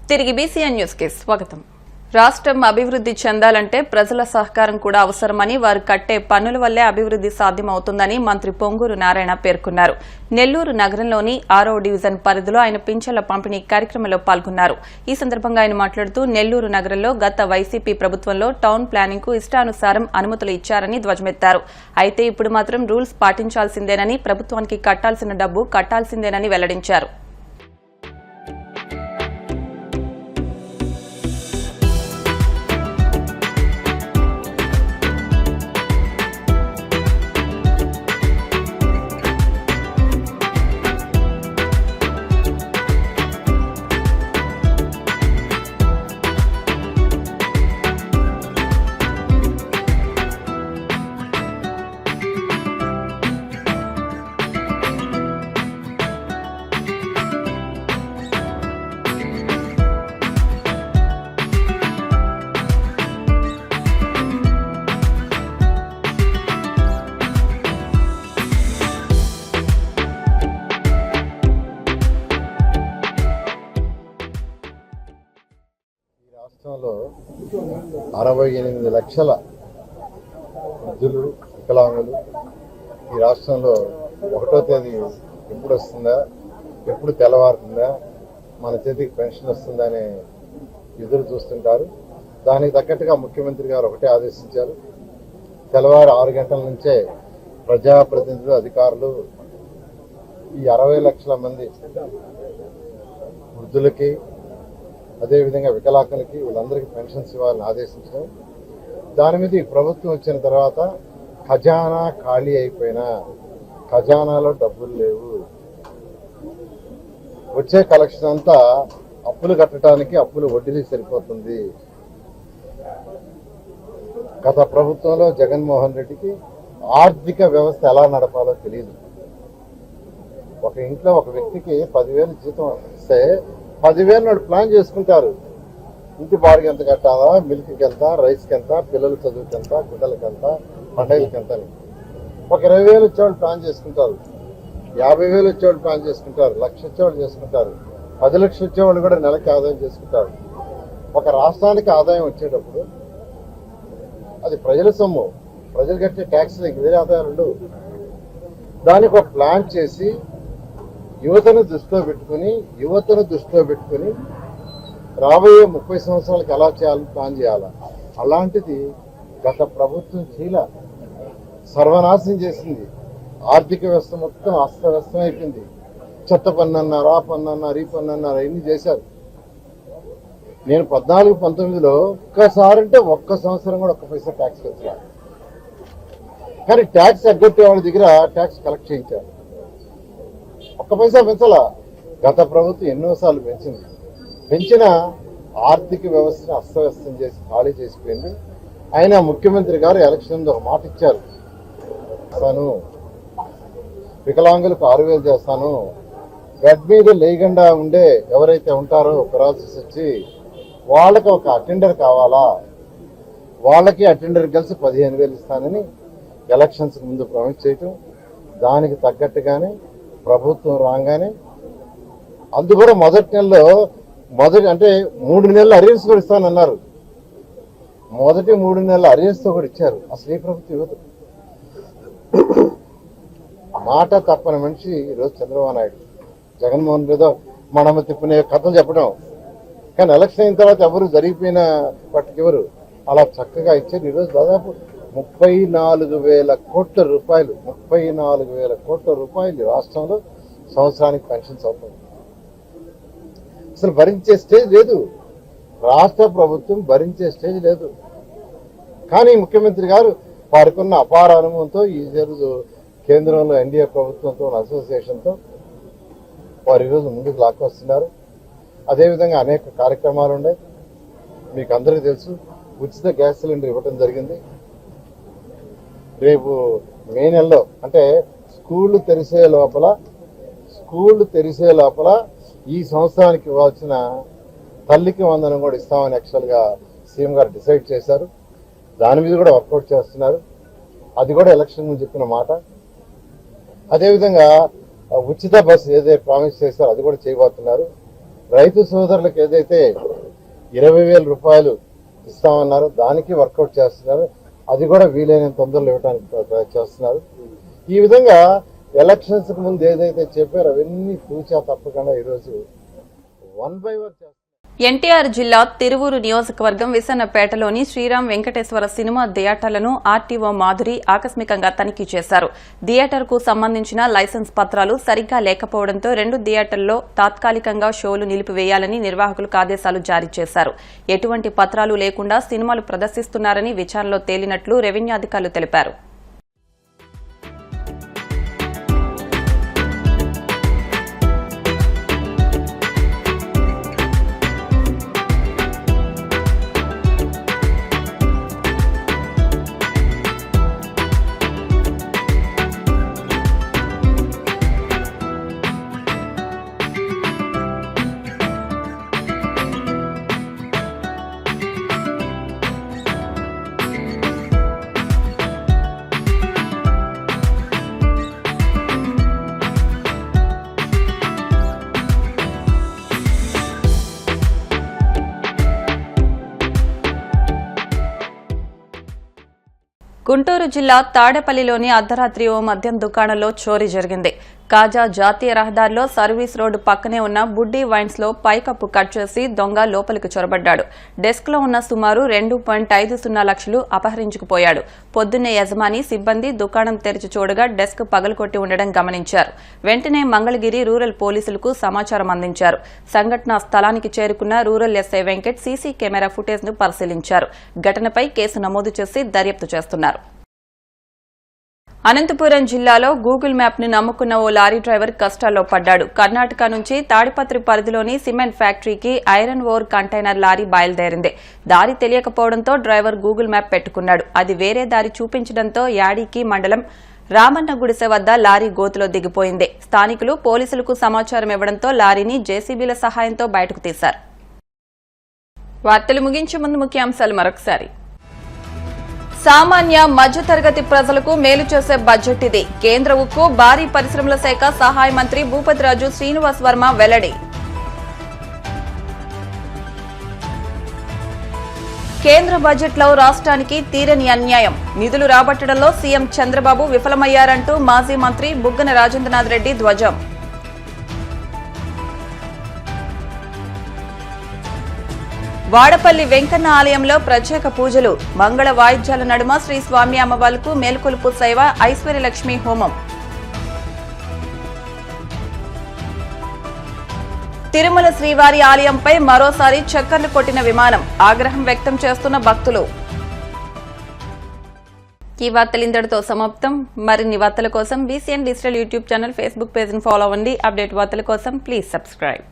తిరిగి BCN news కి స్వాగతం. రాష్ట్రం అభివృద్ధి చెందాలంటే ప్రజల సహకారం కూడా అవసరమని, వారు కట్టే పన్నుల వల్లే అభివృద్ధి సాధ్యమవుతుందని మంత్రి పొంగూరు నారాయణ పేర్కొన్నారు. నెల్లూరు నగరంలోని 6వ డివిజన్ పరిధిలో ఆయన పింఛన్ల పంపిణీ కార్యక్రమంలో పాల్గొన్నారు. ఈ సందర్భంగా ఆయన మాట్లాడుతూ నెల్లూరు నగరంలో గత వైసీపీ ప్రభుత్వంలో టౌన్ ప్లానింగ్ కు ఇష్టానుసారం అనుమతులు ఇచ్చారని ధ్వజమెత్తారు. అయితే ఇప్పుడు మాత్రం రూల్స్ పాటించాల్సిందేనని, ప్రభుత్వానికి కట్టాల్సిన డబ్బు కట్టాల్సిందేనని వెల్లడించారు. రాష్ట్రంలో 68 లక్షల వృద్ధులు, వికలాంగులు ఈ రాష్ట్రంలో 1వ తేదీ ఎప్పుడు వస్తుందా, ఎప్పుడు తెల్లవారుతుందా, మన చేతికి పెన్షన్ వస్తుందా అని ఎదురు చూస్తుంటారు. దానికి తగ్గట్టుగా ముఖ్యమంత్రి గారు ఒకటే ఆదేశించారు. తెల్లవారు 6 గంటల నుంచే ప్రజాప్రతినిధులు, అధికారులు ఈ 60 లక్షల మంది వృద్ధులకి, అదేవిధంగా వికలాంగులకి, వీళ్ళందరికీ పెన్షన్స్ ఇవ్వాలని ఆదేశించడం. దాని మీద ఈ ప్రభుత్వం వచ్చిన తర్వాత ఖజానా ఖాళీ అయిపోయినా, ఖజానాలో డబ్బులు లేవు, వచ్చే కలెక్షన్ అంతా అప్పులు కట్టడానికి అప్పులు వడ్డీలు సరిపోతుంది. గత ప్రభుత్వంలో జగన్మోహన్ రెడ్డికి ఆర్థిక వ్యవస్థ ఎలా నడపాలో తెలియదు. ఒక ఇంట్లో ఒక వ్యక్తికి 10,000 జీతం ఇస్తే 10,000 నాడు ప్లాన్ చేసుకుంటారు. ఇంటి బాడికి ఎంత కట్టాలా, మిల్క్కి ఎంత, రైస్కి ఎంత, పిల్లల చదువుకి ఎంత, గుడ్డలకి ఎంత, పండుగలకి ఎంత అని. ఒక 20,000 వచ్చేవాళ్ళు ప్లాన్ చేసుకుంటారు, 50,000 వచ్చేవాళ్ళు ప్లాన్ చేసుకుంటారు, 1,00,000 వచ్చేవాళ్ళు చేసుకుంటారు, 10 లక్షలు వచ్చేవాళ్ళు కూడా నెలకి ఆదాయం చేసుకుంటారు. ఒక రాష్ట్రానికి ఆదాయం వచ్చేటప్పుడు అది ప్రజల సొమ్ము, ప్రజలు కట్టే ట్యాక్స్లకి వేరే ఆదాయాలు ఉండవు. దానికి ఒక ప్లాన్ చేసి యువతను దృష్టిలో పెట్టుకుని రాబోయే 30 సంవత్సరాలకు ఎలా చేయాలని ప్లాన్ చేయాలా. అలాంటిది గత ప్రభుత్వం సర్వనాశనం చేసింది. ఆర్థిక వ్యవస్థ మొత్తం అస్తవ్యస్తం అయిపోయింది. చెత్త పన్ను అన్నారు, ఆ పన్ను అన్నారు, ఈ పన్ను అన్నారు, ఇన్ని చేశారు. నేను 14-19లో ఒక్కసారి అంటే ఒక్క సంవత్సరం కూడా 1 పైసా ట్యాక్స్ వచ్చా. కానీ ట్యాక్స్ ఎగ్గొట్టే వాళ్ళ దగ్గర ట్యాక్స్ కలెక్ట్ చేయించారు. 1 పైసా పెంచాలా. గత ప్రభుత్వం ఎన్నోసార్లు పెంచిన ఆర్థిక వ్యవస్థను అస్తవ్యస్తం చేసి ఖాళీ చేసిపోయింది. అయినా ముఖ్యమంత్రి గారు ఎలక్షన్లో ఒక మాట ఇచ్చారు, వికలాంగులకు 6,000 చేస్తాను, బెడ్ మీద లేకుండా ఉండే ఎవరైతే ఉంటారో పెరాలసిస్ వచ్చి వాళ్ళకి ఒక అటెండర్ కావాలా, వాళ్ళకి అటెండర్ కలిసి 15,000 ఇస్తానని ఎలక్షన్స్ ముందు ప్రామిస్ చేయటం. దానికి తగ్గట్టుగానే ప్రభుత్వం రాగానే అందు కూడా మొదటి నెలలో అంటే 3 నెలల అరియర్స్ కూడా ఇస్తానన్నారు. మొదటి 3 నెలల అరియర్స్తో కూడా ఇచ్చారు. అసలు ఈ ప్రభుత్వం ఇవ్వదు. మాట తప్పని మనిషి ఈరోజు చంద్రబాబు నాయుడు. జగన్మోహన్ రెడ్డి మనం తిప్పునే కథలు చెప్పడం, కానీ ఎలక్షన్ అయిన తర్వాత ఎవరు జరిగిపోయిన వాటికి ఎవరు అలా చక్కగా ఇచ్చారు. ఈరోజు దాదాపు 34,000 కోట్ల రూపాయలు 34,000 కోట్ల రూపాయలు రాష్ట్రంలో సంవత్సరానికి పెన్షన్స్ అవుతుంది. అసలు భరించే స్టేజ్ లేదు, రాష్ట్ర ప్రభుత్వం భరించే స్టేజ్ లేదు. కానీ ముఖ్యమంత్రి గారు వారికున్న అపార అనుభవంతో ఈరోజు కేంద్రంలో ఎన్డీఏ ప్రభుత్వంతో అసోసియేషన్తో వారు ఈరోజు ముందుకు లాక్కొస్తున్నారు. అదేవిధంగా అనేక కార్యక్రమాలు ఉన్నాయి. మీకు అందరికీ తెలుసు, ఉచిత గ్యాస్ సిలిండర్ ఇవ్వడం జరిగింది. రేపు మే నెలలో అంటే స్కూళ్లు తెరిసే లోపల ఈ సంవత్సరానికి ఇవ్వాల్సిన తల్లికి వందనం కూడా ఇస్తామని యాక్చువల్గా సీఎం గారు డిసైడ్ చేశారు. దాని మీద కూడా వర్కౌట్ చేస్తున్నారు. అది కూడా ఎలక్షన్ ముందు చెప్పిన మాట. అదేవిధంగా ఉచిత బస్సు ఏదైతే ప్రామిస్ చేస్తారో అది కూడా చేయబోతున్నారు. రైతు సోదరులకు ఏదైతే 20,000 రూపాయలు ఇస్తామన్నారో దానికి వర్కౌట్ చేస్తున్నారు. అది కూడా వీలైనంత తొందరలో ఇవ్వడానికి చేస్తున్నారు. ఈ విధంగా ఎలక్షన్స్ కు ముందు ఏదైతే చెప్పారో అవన్నీ తూచా తప్పకుండా ఈరోజు 1 by 1 చేస్తారు. ఎన్టీఆర్ జిల్లా తిరువూరు నియోజకవర్గం విసన్నపేటలోని శ్రీరామ్ వెంకటేశ్వర సినిమా థియేటర్లను ఆర్టీఓ మాధురి ఆకస్మికంగా తనిఖీ చేశారు. థియేటర్కు సంబంధించిన లైసెన్స్ పత్రాలు సరిగ్గా లేకపోవడంతో 2 థియేటర్లలో తాత్కాలికంగా షోలు నిలిపివేయాలని నిర్వాహకులకు ఆదేశాలు జారీ చేశారు. ఎటువంటి పత్రాలు లేకుండా సినిమాలు ప్రదర్శిస్తున్నారని విచారణలో తేలినట్లు రెవెన్యూ అధికారులు తెలిపారు. గుంటూరు జిల్లా తాడేపల్లిలోని అర్ధరాత్రి ఓ మద్యం దుకాణంలో చోరీ జరిగింది. కాజా జాతీయ రహదారిలో సర్వీస్ రోడ్డు పక్కనే ఉన్న బుడ్డీ వైన్స్ లో పైకప్పు కట్ చేసి దొంగ లోపలికి చొరబడ్డాడు. డెస్క్ లో ఉన్న సుమారు 2.50 లక్షలు అపహరించుకుపోయాడు. పొద్దున్నే యజమాని సిబ్బంది దుకాణం తెరిచి చూడగా డెస్క్ పగలకొట్టి ఉండడం గమనించారు. వెంటనే మంగళగిరి రూరల్ పోలీసులకు సమాచారం అందించారు. సంఘటనా స్థలానికి చేరుకున్న rural SI Venkat CC camera footage ను పరిశీలించారు. ఘటనపై కేసు నమోదు చేసి దర్యాప్తు చేస్తున్నారు. అనంతపురం జిల్లాలో గూగుల్ మ్యాప్ ను నమ్ముకున్న ఓ లారీ డ్రైవర్ కష్టాల్లో పడ్డాడు. కర్ణాటక నుంచి తాడిపత్రి పరిధిలోని సిమెంట్ ఫ్యాక్టరీకి ఐరన్ ఓర్ కంటైనర్ లారీ బయలుదేరింది. దారి తెలియకపోవడంతో డ్రైవర్ గూగుల్ మ్యాప్ పెట్టుకున్నాడు. అది వేరే దారి చూపించడంతో యాడికి మండలం రామన్న గుడిసె వద్ద లారీ గోతులో దిగిపోయింది. స్థానికులు పోలీసులకు సమాచారం ఇవ్వడంతో లారీని జేసీబీల సహాయంతో బయటకు తీశారు. వార్తలు ముగించే ముందు ముఖ్యాంశాలు మరొకసారి. సామాన్య మధ్యతరగతి ప్రజలకు మేలు చేసే బడ్జెట్ ఇది. కేంద్ర ఉక్కు భారీ పరిశ్రమల శాఖ సహాయ మంత్రి భూపతిరాజు శ్రీనివాస్ వర్మ వెల్లడి. కేంద్ర బడ్జెట్లో రాష్ట్రానికి తీరని అన్యాయం. నిధులు రాబట్టడంలో సీఎం చంద్రబాబు విఫలమయ్యారంటూ మాజీ మంత్రి బుగ్గన రాజేంద్రనాథ్ రెడ్డి ధ్వజం. వాడపల్లి వెంకన్న ఆలయంలో ప్రత్యేక పూజలు. మంగళ వాయిద్యాల నడుమ శ్రీ స్వామి అమ్మవార్లకు మేల్కొలుపు సేవ, ఐశ్వర్యలక్ష్మి హోమం. తిరుమల శ్రీవారి ఆలయంపై మరోసారి చక్కర్లు కొట్టిన విమానం. ఆగ్రహం వ్యక్తం చేస్తున్న భక్తులు. ఈ వార్తలు ఇంతటితో సమాప్తం. మరిన్ని వార్తల కోసం BCN digital YouTube channel, Facebook page ను ఫాలో అవ్వండి. అప్డేట్ వార్తల కోసం ప్లీజ్ సబ్స్క్రైబ్.